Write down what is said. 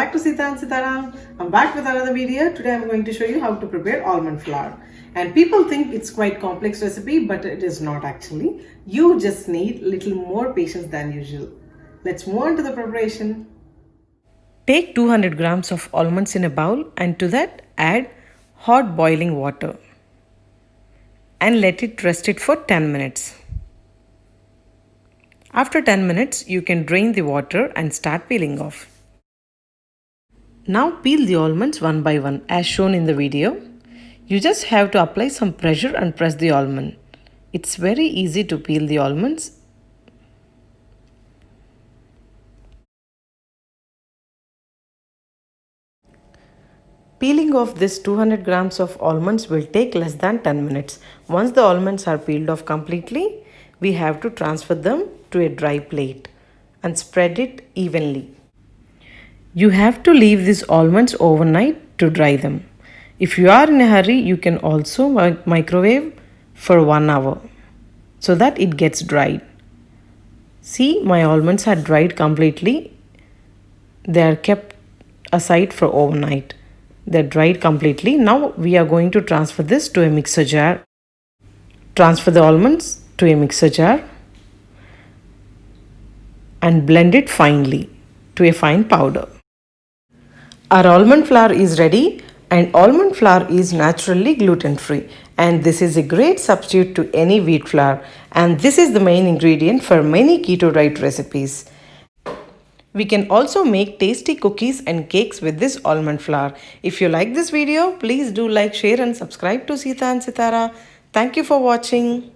back to Sita and Sitaram. I'm back with another video. Today I'm going to show you how to prepare almond flour. And people think it's quite complex recipe, but it is not actually. You just need little more patience than usual. Let's move on to the preparation. Take 200 grams of almonds in a bowl and to that add hot boiling water and let it rest it for 10 minutes. After 10 minutes, you can drain the water and start peeling off. Now peel the almonds one by one as shown in the video. You just have to apply some pressure and press the almond. It's very easy to peel the almonds. Peeling off this 200 grams of almonds will take less than 10 minutes. Once the almonds are peeled off completely, we have to transfer them to a dry plate and spread it evenly. You have to leave these almonds overnight to dry them. If you are in a hurry, you can also microwave for 1 hour so that it gets dried. See, my almonds are dried completely. They are kept aside for overnight. They're dried completely. Now we are going to transfer this to a mixer jar. Transfer the almonds to a mixer jar and blend it finely to a fine powder. Our almond flour is ready, and almond flour is naturally gluten free, and this is a great substitute to any wheat flour, and this is the main ingredient for many keto diet recipes. We can also make tasty cookies and cakes with this almond flour. If you like this video, please do like, share and subscribe to Sita and Sitara. Thank you for watching.